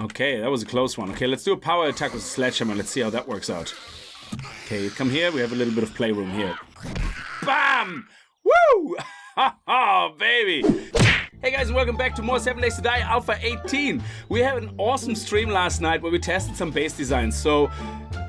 Okay, that was a close one. Okay, let's do a power attack with a sledgehammer. Let's see how that works out. Okay, come here. We have a little bit of playroom here. Bam! Woo! Ha ha, baby! Hey guys, and welcome back to more 7 Days to Die Alpha 18. We had an awesome stream last night where we tested some base designs. So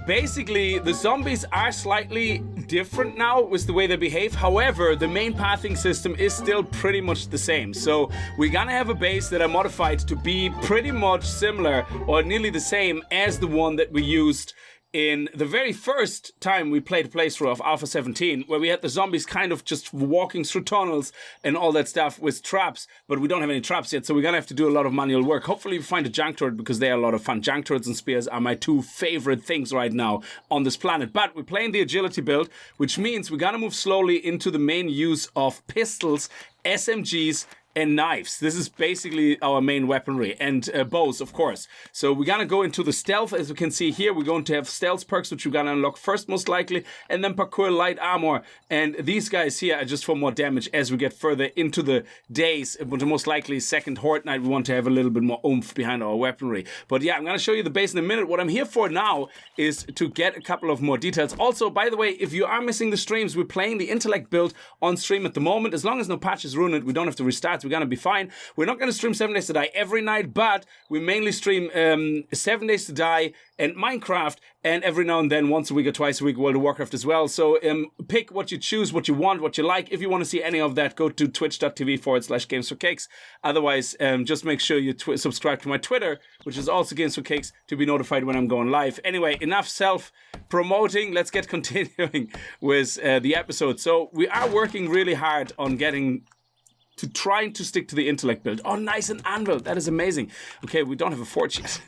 basically, the zombies are slightly different now with the way they behave. However, the main pathing system is still pretty much the same. So we're gonna have a base that are modified to be pretty much similar or nearly the same as the one that we used in the very first time we played a playthrough of Alpha 17, where we had the zombies kind of just walking through tunnels and all that stuff with traps, but we don't have any traps yet, so we're gonna have to do a lot of manual work. Hopefully we find a junk turret, because they are a lot of fun. Junk turrets and spears are my two favorite things right now on this planet. But we're playing the agility build, which means we're gonna move slowly into the main use of pistols, SMGs, and knives. This is basically our main weaponry, and bows, of course. So we're gonna go into the stealth. As you can see here, we're going to have stealth perks, which we're gonna unlock first, most likely, and then parkour, light armor. And these guys here are just for more damage as we get further into the days. But most likely, second horde night, we want to have a little bit more oomph behind our weaponry. But yeah, I'm gonna show you the base in a minute. What I'm here for now is to get a couple of more details. Also, by the way, if you are missing the streams, we're playing the intellect build on stream at the moment. As long as no patches ruin it, we don't have to restart. We're gonna be fine. We're not gonna stream 7 Days to Die every night, but we mainly stream 7 Days to Die and Minecraft, and every now and then, once a week or twice a week, World of Warcraft as well. So pick what you choose, what you want, what you like. If you want to see any of that, go to twitch.tv/gamesforcakes. Otherwise, just make sure you subscribe to my Twitter, which is also Games for Cakes, to be notified when I'm going live. Anyway, enough self-promoting. Let's get continuing with the episode. So we are working really hard on trying to stick to the intellect build. Oh, nice, an anvil. That is amazing. Okay, we don't have a forge yet.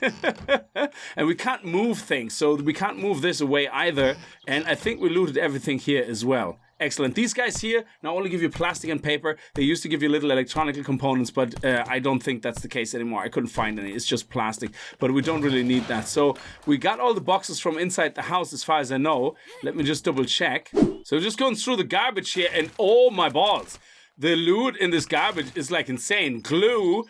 And we can't move things, so we can't move this away either. And I think we looted everything here as well. Excellent. These guys here not only give you plastic and paper, they used to give you little electronic components, but I don't think that's the case anymore. I couldn't find any. It's just plastic, but we don't really need that. So we got all the boxes from inside the house as far as I know. Let me just double check. So we're just going through the garbage here, and oh my balls. The loot in this garbage is like insane. Glue,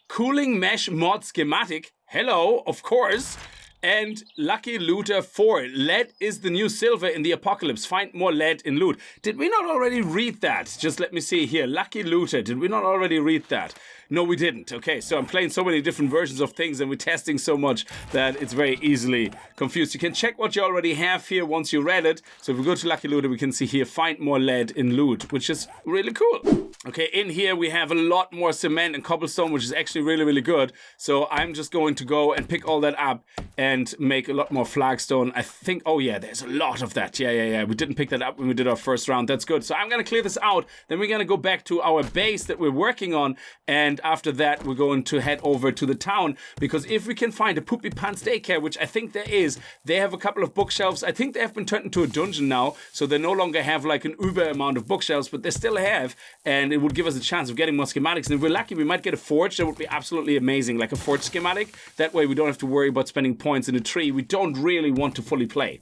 cooling mesh mod schematic. Hello, of course. And Lucky Looter 4. Lead is the new silver in the apocalypse. Find more lead in loot. Did we not already read that? Just let me see here. Lucky Looter. Did we not already read that? No, we didn't. Okay, so I'm playing so many different versions of things and we're testing so much that it's very easily confused. You can check what you already have here once you read it. So if we go to Lucky Looter, we can see here, find more lead in loot, which is really cool. Okay, in here we have a lot more cement and cobblestone, which is actually really, really good. So I'm just going to go and pick all that up and make a lot more flagstone. I think, oh yeah, there's a lot of that. Yeah. We didn't pick that up when we did our first round. That's good. So I'm going to clear this out. Then we're going to go back to our base that we're working on. And after that, we're going to head over to the town. Because if we can find a Poopy Pants daycare, which I think there is, they have a couple of bookshelves. I think they have been turned into a dungeon now. So they no longer have like an uber amount of bookshelves, but they still have. And it would give us a chance of getting more schematics. And if we're lucky, we might get a forge. That would be absolutely amazing. Like a forge schematic. That way we don't have to worry about spending points in a tree we don't really want to fully play.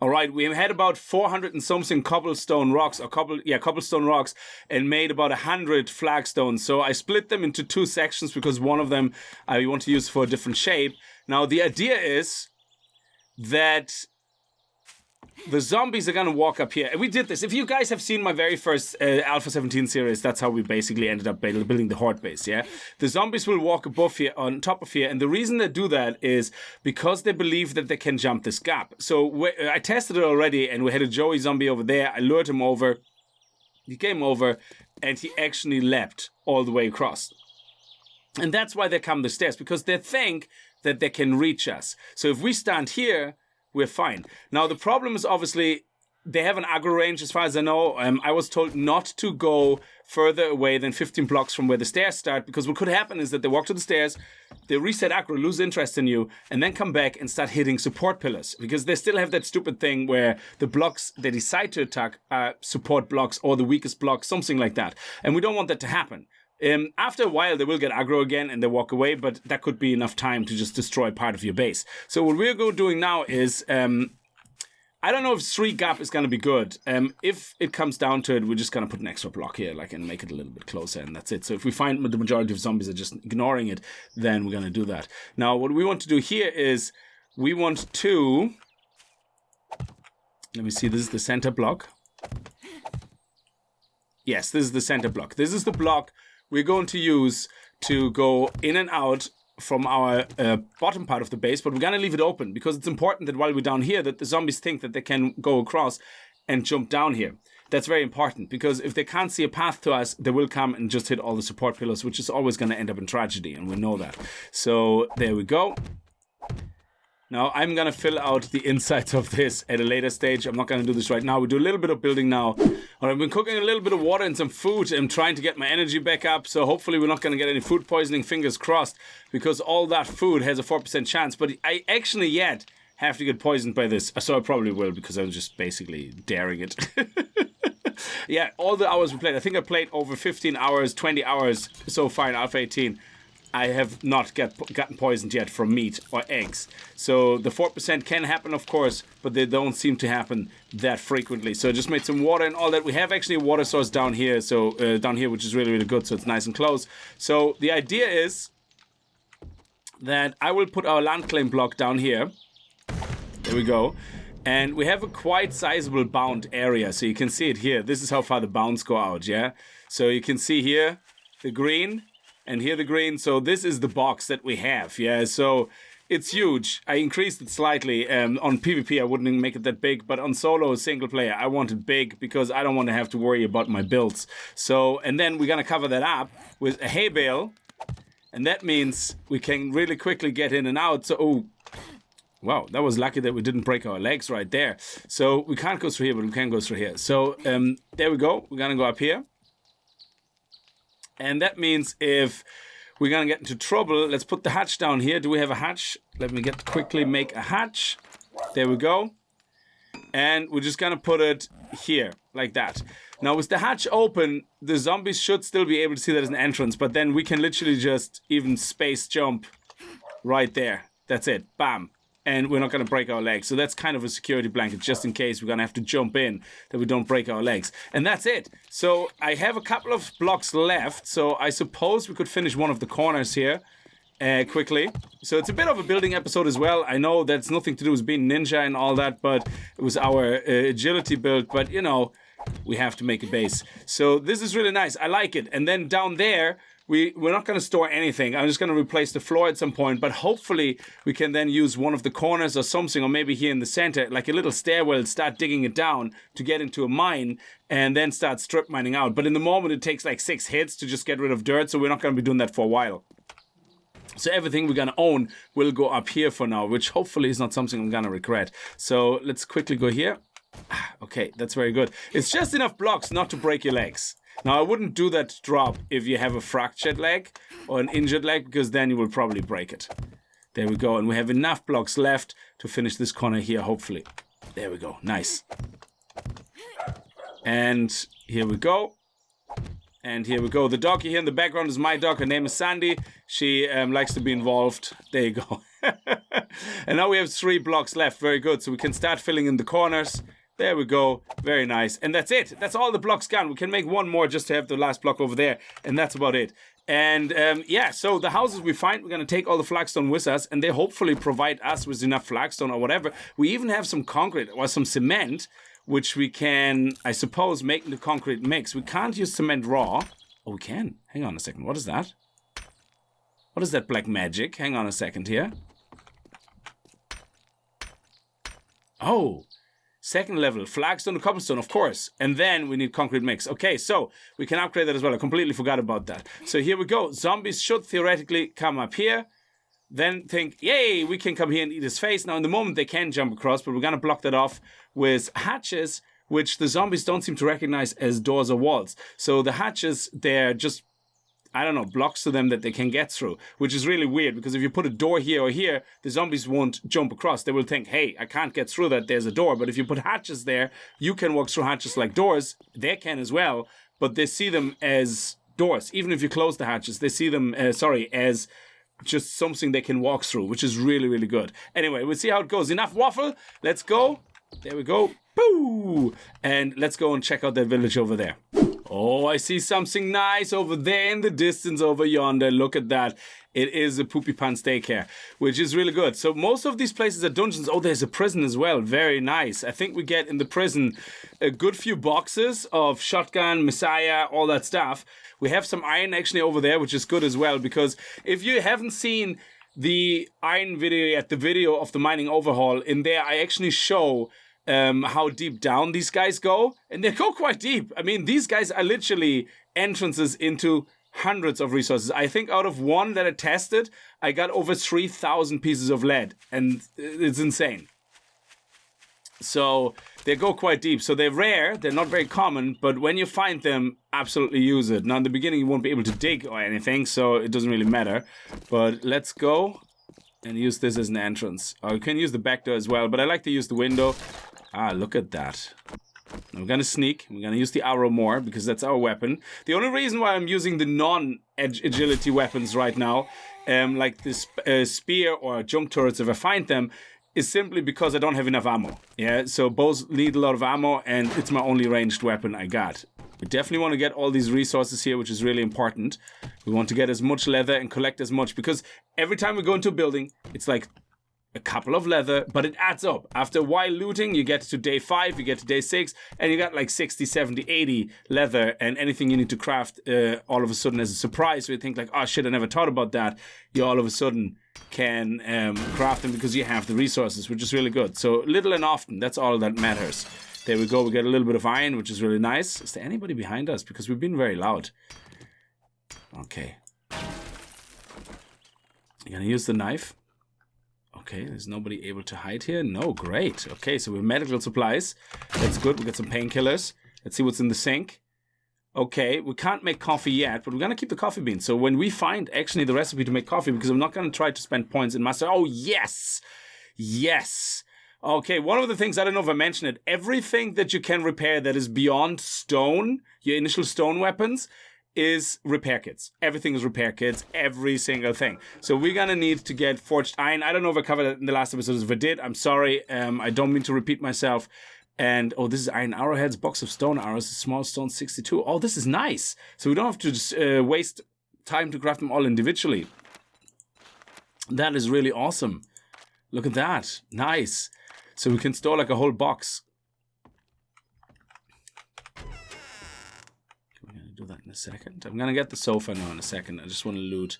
Alright, we had about 400 and something cobblestone rocks, cobblestone rocks, and made about 100 flagstones. So I split them into two sections because one of them I want to use for a different shape. Now the idea is that the zombies are going to walk up here. And we did this. If you guys have seen my very first Alpha 17 series, that's how we basically ended up building the horde base, yeah? The zombies will walk above here, on top of here. And the reason they do that is because they believe that they can jump this gap. So I tested it already, and we had a Joey zombie over there. I lured him over. He came over, and he actually leapt all the way across. And that's why they come the stairs, because they think that they can reach us. So if we stand here, we're fine. Now, the problem is obviously they have an aggro range as far as I know. I was told not to go further away than 15 blocks from where the stairs start, because what could happen is that they walk to the stairs, they reset aggro, lose interest in you, and then come back and start hitting support pillars, because they still have that stupid thing where the blocks they decide to attack are support blocks or the weakest blocks, something like that. And we don't want that to happen. After a while, they will get aggro again and they walk away, but that could be enough time to just destroy part of your base. So what we're doing now is I don't know if 3 gap is going to be good. If it comes down to it, we're just going to put an extra block here, like, and make it a little bit closer, and that's it. So if we find the majority of zombies are just ignoring it, then we're going to do that. Now, what we want to do here is we want to... Let me see, this is the center block. Yes, this is the center block. This is the block we're going to use to go in and out from our bottom part of the base, but we're going to leave it open because it's important that while we're down here that the zombies think that they can go across and jump down here. That's very important because if they can't see a path to us, they will come and just hit all the support pillars, which is always going to end up in tragedy, and we know that. So there we go. Now I'm going to fill out the insides of this at a later stage. I'm not going to do this right now. We do a little bit of building now. All right, I've been cooking a little bit of water and some food. I'm trying to get my energy back up. So hopefully we're not going to get any food poisoning, fingers crossed, because all that food has a 4% chance. But I actually yet have to get poisoned by this. So I probably will because I'm just basically daring it. Yeah, all the hours we played. I think I played over 15 hours, 20 hours so far in Alpha 18. I have not gotten poisoned yet from meat or eggs. So the 4% can happen, of course, but they don't seem to happen that frequently. So I just made some water and all that. We have actually a water source down here, which is really, really good. So it's nice and close. So the idea is that I will put our land claim block down here. There we go. And we have a quite sizable bound area. So you can see it here. This is how far the bounds go out, yeah? So you can see here the green. And here the green, so this is the box that we have, yeah, so it's huge. I increased it slightly. On PvP, I wouldn't make it that big, but on solo single player, I want it big because I don't want to have to worry about my builds. So, and then we're going to cover that up with a hay bale, and that means we can really quickly get in and out. So, oh, wow, that was lucky that we didn't break our legs right there. So we can't go through here, but we can go through here. So there we go. We're going to go up here. And that means if we're going to get into trouble, let's put the hatch down here. Do we have a hatch? Let me quickly make a hatch. There we go. And we're just going to put it here, like that. Now, with the hatch open, the zombies should still be able to see that as an entrance. But then we can literally just even space jump right there. That's it. Bam. And we're not going to break our legs. So that's kind of a security blanket, just in case we're going to have to jump in, that we don't break our legs. And that's it. So I have a couple of blocks left. So I suppose we could finish one of the corners here quickly. So it's a bit of a building episode as well. I know that's nothing to do with being ninja and all that, but it was our agility build. But, you know, we have to make a base. So this is really nice. I like it. And then down there, we're not going to store anything. I'm just going to replace the floor at some point, but hopefully we can then use one of the corners or something, or maybe here in the center, like a little stairwell, start digging it down to get into a mine and then start strip mining out. But in the moment, it takes like 6 hits to just get rid of dirt, so we're not going to be doing that for a while. So everything we're going to own will go up here for now, which hopefully is not something I'm going to regret. So let's quickly go here. Okay, that's very good. It's just enough blocks not to break your legs. Now, I wouldn't do that drop if you have a fractured leg or an injured leg, because then you will probably break it. There we go. And we have enough blocks left to finish this corner here, hopefully. There we go. Nice. And here we go. And here we go. The dog here in the background is my dog. Her name is Sandy. She likes to be involved. There you go. And now we have 3 blocks left. Very good. So we can start filling in the corners. There we go. Very nice. And that's it. That's all the blocks gone. We can make one more just to have the last block over there. And that's about it. And yeah, so the houses we find, we're going to take all the flagstone with us. And they hopefully provide us with enough flagstone or whatever. We even have some concrete or some cement, which we can, I suppose, make into concrete mix. We can't use cement raw. Oh, we can. Hang on a second. What is that? What is that black magic? Hang on a second here. Oh. Second level, flagstone to cobblestone, of course. And then we need concrete mix. Okay, so we can upgrade that as well. I completely forgot about that. So here we go. Zombies should theoretically come up here. Then think, yay, we can come here and eat his face. Now, in the moment, they can jump across, but we're going to block that off with hatches, which the zombies don't seem to recognize as doors or walls. So the hatches, they're just, I don't know, blocks to them that they can get through, which is really weird because if you put a door here or here, the zombies won't jump across. They will think, hey, I can't get through that, there's a door. But if you put hatches there, you can walk through hatches like doors. They can as well, but they see them as doors. Even if you close the hatches, they see them, as just something they can walk through, which is really, really good. Anyway, we'll see how it goes. Enough waffle. Let's go. There we go. Boo! And let's go and check out that village over there. Oh, I see something nice over there in the distance over yonder. Look at that. It is a Poopy Pants daycare, which is really good. So most of these places are dungeons. Oh, there's a prison as well. Very nice. I think we get in the prison a good few boxes of shotgun, messiah, all that stuff. We have some iron actually over there, which is good as well, because if you haven't seen the iron video yet, the video of the mining overhaul, in there I actually show how deep down these guys go, and they go quite deep. I mean, these guys are literally entrances into hundreds of resources. I think out of one that I tested, I got over 3,000 pieces of lead, and it's insane. So they go quite deep. So they're rare, they're not very common, but when you find them, absolutely use it. Now in the beginning you won't be able to dig or anything, so it doesn't really matter. But let's go and use this as an entrance. Or you can use the back door as well, but I like to use the window. Ah, look at that. I'm gonna sneak. I'm gonna use the arrow more because that's our weapon. The only reason why I'm using the non-agility weapons right now, like this spear or junk turrets if I find them, is simply because I don't have enough ammo. Yeah, so bows need a lot of ammo and it's my only ranged weapon I got. We definitely want to get all these resources here, which is really important. We want to get as much leather and collect as much, because every time we go into a building, it's like a couple of leather, but it adds up. After a while looting, you get to day 5, you get to day 6, and you got like 60, 70, 80 leather, and anything you need to craft all of a sudden as a surprise. So you think like, oh shit, I never thought about that. You all of a sudden can craft them because you have the resources, which is really good. So little and often, that's all that matters. There we go, we get a little bit of iron, which is really nice. Is there anybody behind us? Because we've been very loud. Okay. You're gonna use the knife. Okay, there's nobody able to hide here. No, great. Okay, so we have medical supplies. That's good. We got some painkillers. Let's see what's in the sink. Okay, we can't make coffee yet, but we're going to keep the coffee beans. So when we find actually the recipe to make coffee, because I'm not going to try to spend points in master. Oh, yes. Yes. Okay, one of the things, I don't know if I mentioned it, everything that you can repair that is beyond stone, your initial stone weapons, is repair kits. Everything is repair kits, every single thing. So we're gonna need to get forged iron. I don't know if I covered it in the last episode. If I did, I'm sorry. I don't mean to repeat myself. And, oh, this is iron arrowheads, box of stone arrows, small stone 62. Oh, this is nice. So we don't have to just waste time to craft them all individually. That is really awesome. Look at that. Nice. So we can store like a whole box. Do that in a second. I'm gonna get the sofa now in a second. I just want to loot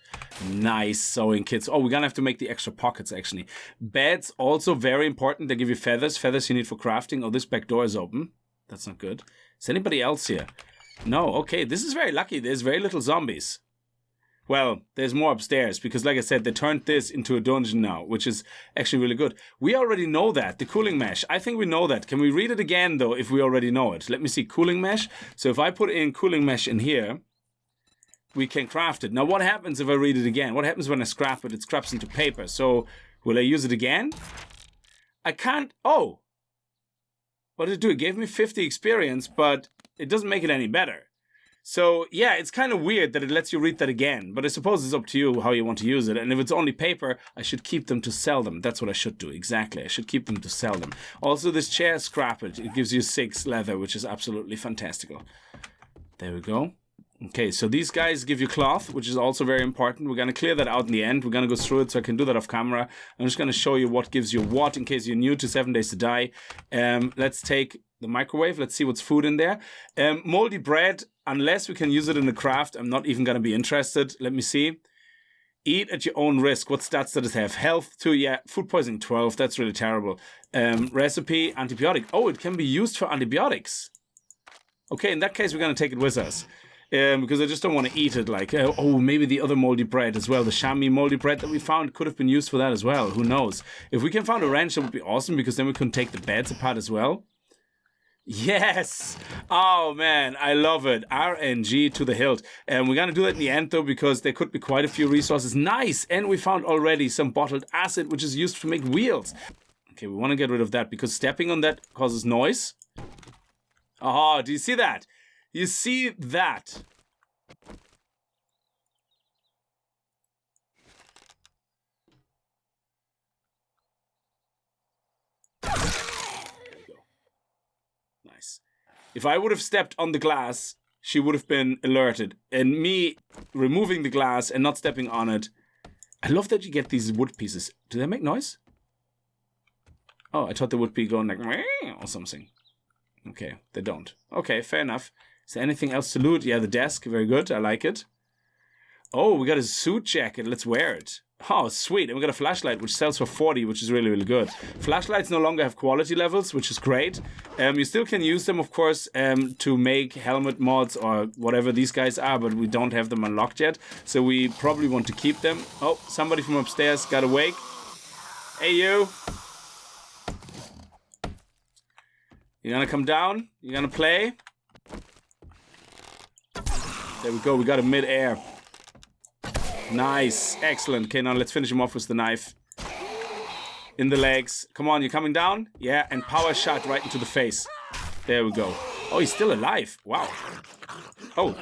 nice sewing kits. Oh, we're gonna have to make the extra pockets actually. Beds also very important. They give you feathers. Feathers you need for crafting. Oh, this back door is open. That's not good. Is anybody else here? No. Okay, this is very lucky. There's very little zombies. Well, there's more upstairs because, like I said, they turned this into a dungeon now, which is actually really good. We already know that, the cooling mesh. I think we know that. Can we read it again, though, if we already know it? Let me see, cooling mesh. So if I put in cooling mesh in here, we can craft it. Now, what happens if I read it again? What happens when I scrap it? It scraps into paper. So will I use it again? I can't. Oh. What did it do? It gave me 50 experience, but it doesn't make it any better. So, yeah, it's kind of weird that it lets you read that again, but I suppose it's up to you how you want to use it. And if it's only paper, I should keep them to sell them. That's what I should do, exactly. I should keep them to sell them. Also, this chair, scrap it. It gives you 6 leather, which is absolutely fantastical. There we go. Okay, so these guys give you cloth, which is also very important. We're going to clear that out in the end. We're going to go through it so I can do that off camera. I'm just going to show you what gives you what in case you're new to 7 Days to Die. Let's take the microwave. Let's see what's food in there. Moldy bread. Unless we can use it in the craft, I'm not even going to be interested. Let me see. Eat at your own risk. What stats does it have? Health 2, yeah. Food poisoning 12. That's really terrible. Recipe, antibiotic. Oh, it can be used for antibiotics. Okay, in that case, we're going to take it with us. Because I just don't want to eat it like, oh, maybe the other moldy bread as well. The chamois moldy bread that we found could have been used for that as well. Who knows? If we can find a wrench, that would be awesome because then we can take the beds apart as well. Yes! Oh man, I love it. RNG to the hilt. And we're gonna do that in the end though because there could be quite a few resources. Nice! And we found already some bottled acid which is used to make wheels. Okay, we want to get rid of that because stepping on that causes noise. Oh, do you see that? You see that? If I would have stepped on the glass, she would have been alerted. And me removing the glass and not stepping on it. I love that you get these wood pieces. Do they make noise? Oh, I thought they would be going like or something. Okay, they don't. Okay, fair enough. Is there anything else to loot? Yeah, the desk. Very good. I like it. Oh, we got a suit jacket. Let's wear it. Oh, sweet. And we got a flashlight, which sells for 40, which is really, really good. Flashlights no longer have quality levels, which is great. You still can use them, of course, to make helmet mods or whatever these guys are, but we don't have them unlocked yet. So we probably want to keep them. Oh, somebody from upstairs got awake. Hey, you. You gonna come down? You gonna play? There we go. We got him mid-air. Nice. Excellent. Okay, now let's finish him off with the knife. In the legs. Come on, you're coming down? Yeah, and power shot right into the face. There we go. Oh, he's still alive. Wow. Oh.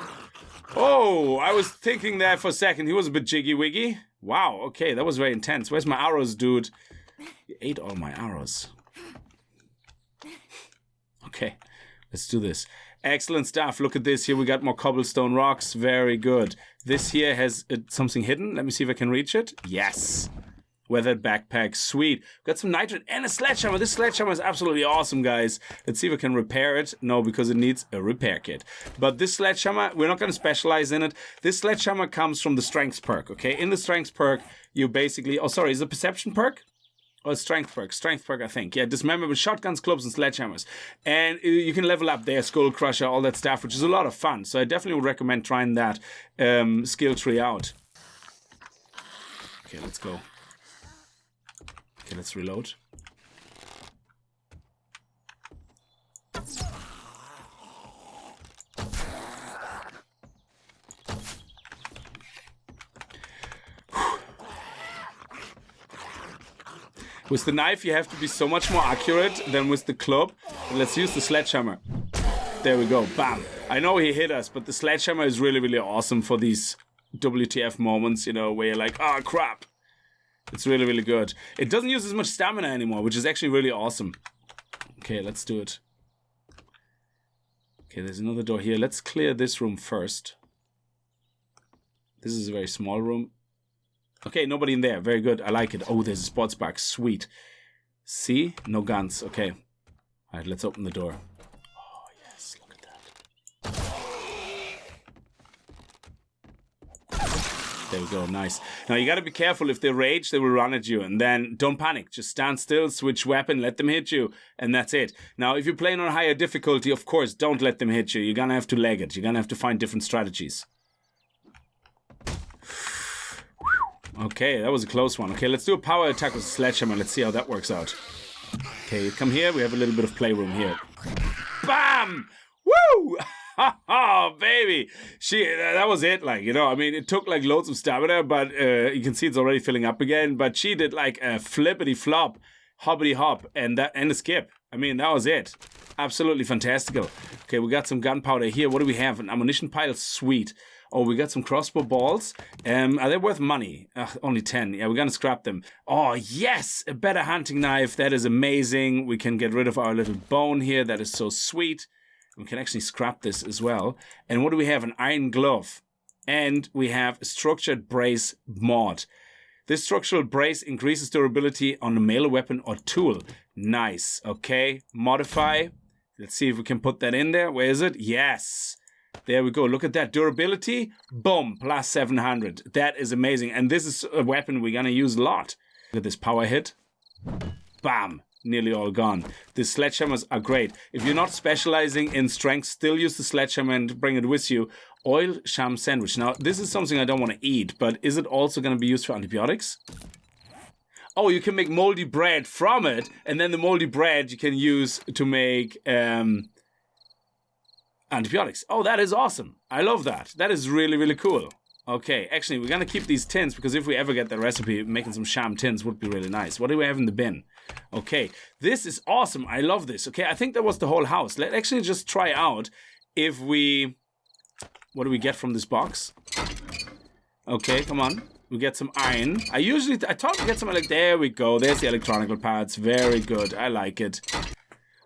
Oh, I was thinking there for a second. He was a bit jiggy-wiggy. Wow, okay, that was very intense. Where's my arrows, dude? You ate all my arrows. Okay, let's do this. Excellent stuff. Look at this. Here we got more cobblestone rocks. Very good. This here has something hidden. Let me see if I can reach it. Yes. Weathered backpack. Sweet. Got some nitrate and a sledgehammer. This sledgehammer is absolutely awesome, guys. Let's see if I can repair it. No, because it needs a repair kit. But this sledgehammer, we're not going to specialize in it. This sledgehammer comes from the strength perk, okay? In the strength perk, you basically... Oh, sorry. Is it a perception perk? Oh, strength perk, I think. Yeah, dismember with shotguns, clubs, and sledgehammers. And you can level up there, skull crusher, all that stuff, which is a lot of fun. So I definitely would recommend trying that skill tree out. Okay, let's go. Okay, let's reload. With the knife, you have to be so much more accurate than with the club. Let's use the sledgehammer. There we go. Bam. I know he hit us, but the sledgehammer is really, really awesome for these WTF moments, you know, where you're like, oh, crap. It's really, really good. It doesn't use as much stamina anymore, which is actually really awesome. Okay, let's do it. Okay, there's another door here. Let's clear this room first. This is a very small room. Okay, nobody in there. Very good. I like it. Oh, there's a sports bag. Sweet. See? No guns. Okay. All right, let's open the door. Oh, yes. Look at that. There we go. Nice. Now, you got to be careful. If they rage, they will run at you. And then don't panic. Just stand still, switch weapon, let them hit you. And that's it. Now, if you're playing on higher difficulty, of course, don't let them hit you. You're going to have to leg it. You're going to have to find different strategies. Okay, that was a close one. Okay, let's do a power attack with a sledgehammer. Let's see how that works out. Okay, come here. We have a little bit of playroom here. Bam! Woo! Oh, baby. That was it. Like, you know, I mean, it took like loads of stamina, but you can see it's already filling up again. But she did like a flippity flop, hoppity hop, and a skip. I mean, that was it. Absolutely fantastical. Okay, we got some gunpowder here. What do we have? An ammunition pile. Sweet. Oh, we got some crossbow balls. Are they worth money? Only 10. Yeah, we're gonna scrap them. Oh, yes! A better hunting knife. That is amazing. We can get rid of our little bone here. That is so sweet. We can actually scrap this as well. And what do we have? An iron glove. And we have a structured brace mod. This structural brace increases durability on a melee weapon or tool. Nice. Okay. Modify. Let's see if we can put that in there. Where is it? Yes. There we go. Look at that. Durability. Boom. Plus 700. That is amazing. And this is a weapon we're going to use a lot. Look at this power hit. Bam. Nearly all gone. The sledgehammers are great. If you're not specializing in strength, still use the sledgehammer and bring it with you. Oil sham sandwich. Now, this is something I don't want to eat, but is it also going to be used for antibiotics? Oh, you can make moldy bread from it, and then the moldy bread you can use to make antibiotics. Oh, that is awesome. I love that. That is really, really cool. Okay, actually, we're going to keep these tins, because if we ever get the recipe, making some sham tins would be really nice. What do we have in the bin? Okay, this is awesome. I love this. Okay, I think that was the whole house. Let's actually just try out if we... What do we get from this box? Okay, come on. We get some iron. I thought we get some, like, there we go. There's the electronical parts. Very good. I like it.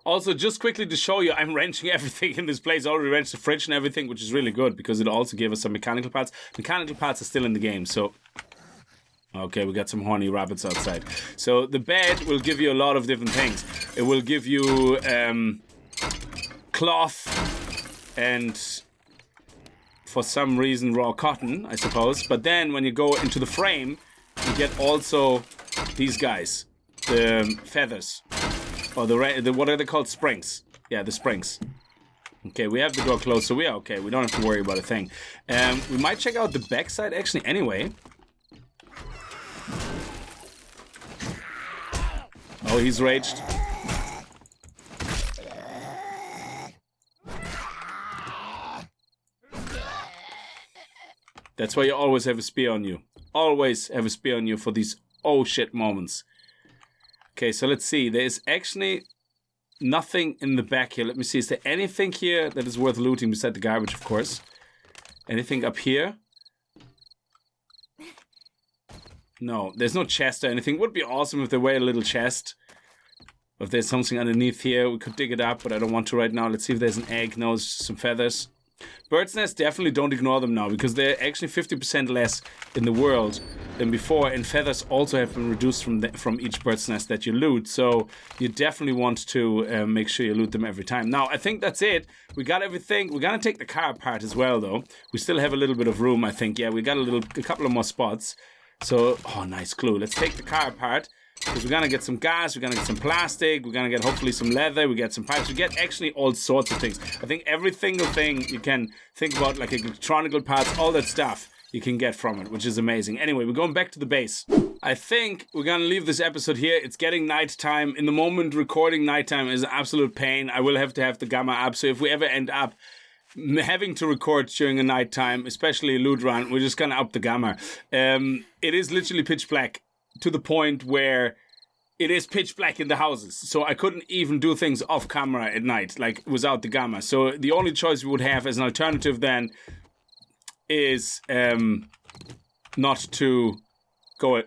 Also, just quickly to show you, I'm wrenching everything in this place. I already wrenched the fridge and everything, which is really good because it also gave us some mechanical parts. Mechanical parts are still in the game, so... Okay, we got some horny rabbits outside. So the bed will give you a lot of different things. It will give you cloth and for some reason raw cotton, I suppose. But then when you go into the frame, you get also these guys, the feathers, or the what are they called? Springs. Yeah, the springs. Okay, we have the door closed, so we are okay. We don't have to worry about a thing. We might check out the backside actually anyway. Oh, he's raged. That's why you always have a spear on you. Always have a spear on you for these oh shit moments. Okay, so let's see. There is actually nothing in the back here. Let me see. Is there anything here that is worth looting beside the garbage, of course? Anything up here? No, there's no chest or anything. Would be awesome if there were a little chest. If there's something underneath here, we could dig it up, but I don't want to right now. Let's see if there's an egg. No, it's just some feathers. Bird's nests, definitely don't ignore them now, because they're actually 50% less in the world than before, and feathers also have been reduced from each bird's nest that you loot, so you definitely want to make sure you loot them every time. Now, I think that's it. We got everything. We're gonna take the car apart as well, though. We still have a little bit of room, I think. Yeah, we got a couple of more spots. So, oh, nice clue. Let's take the car apart, because we're gonna get some gas, we're gonna get some plastic, we're gonna get hopefully some leather, we get some pipes, we get actually all sorts of things. I think every single thing you can think about, like electronical parts, all that stuff you can get from it, which is amazing. Anyway, we're going back to the base. I think we're gonna leave this episode here. It's getting nighttime. In the moment, recording nighttime is an absolute pain. I will have to have the gamma up, so if we ever end up having to record during a nighttime, especially a loot run, we're just gonna up the gamma. It is literally pitch black to the point where it is pitch black in the houses, so I couldn't even do things off camera at night, like without the gamma. So the only choice we would have as an alternative then is not to go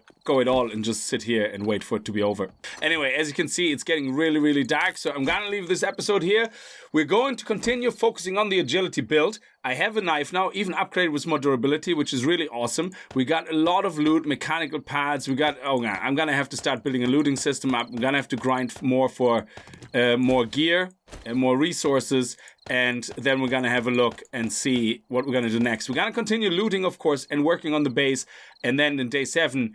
at all and just sit here and wait for it to be over. Anyway, as you can see, it's getting really, really dark, so I'm gonna leave this episode here. We're going to continue focusing on the agility build. I have a knife now, even upgraded with more durability, which is really awesome. We got a lot of loot, mechanical pads. We got, oh yeah, I'm gonna have to start building a looting system up. I'm gonna have to grind more for more gear and more resources, and then we're gonna have a look and see what we're gonna do next. We're gonna continue looting, of course, and working on the base, and then in day 7,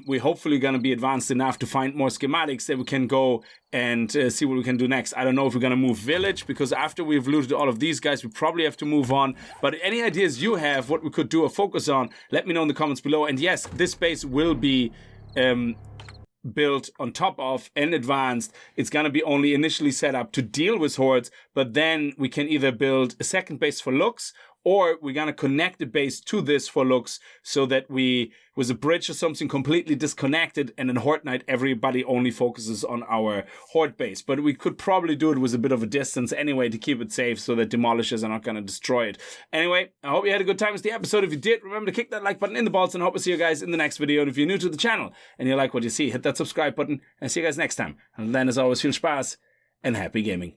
we're hopefully going to be advanced enough to find more schematics that we can go and see what we can do next. I don't know if we're going to move village, because after we've looted all of these guys, we probably have to move on. But any ideas you have, what we could do or focus on, let me know in the comments below. And yes, this base will be built on top of and advanced. It's going to be only initially set up to deal with hordes, but then we can either build a second base for looks, or we're going to connect the base to this for looks, so that we, with a bridge or something, completely disconnected, and in Horde Night, everybody only focuses on our Horde base. But we could probably do it with a bit of a distance anyway to keep it safe, so that demolishers are not going to destroy it. Anyway, I hope you had a good time with the episode. If you did, remember to kick that like button in the balls, and I hope to see you guys in the next video. And if you're new to the channel and you like what you see, hit that subscribe button, and see you guys next time. And then, as always, viel Spaß and happy gaming.